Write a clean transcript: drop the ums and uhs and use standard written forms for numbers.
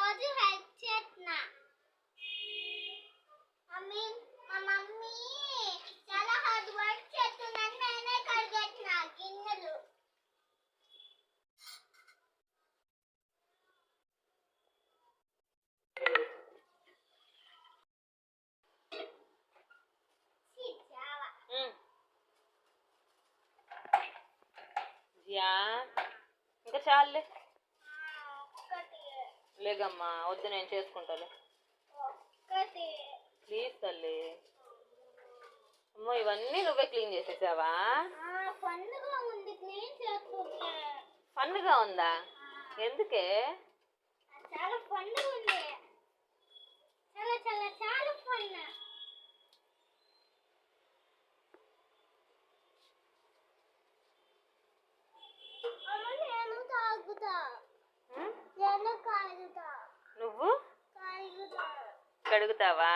రోజు హెల్ప్ చేస్తున్నా. మా మమ్మీ చాలా హార్డ్ వర్క్ చేస్తుందని నేనే కడిగేస్తున్నా గిన్నెలు. ఇంకా చాలులే. లేగమ్మా వద్దు, నేను చేసుకుంటాలే. ప్లీజ్ తల్లి. అమ్మో ఇవన్నీ నువ్వే క్లీన్ చేసేసావా? ఫన్గా ఉందా? ఎందుకే? చాలా ఫన్గా ఉంది. చాలా చాలా చాలా ఫన్. నేను తాగుతా. నేను కాగుతా. నువ్వు కడుగుతావా?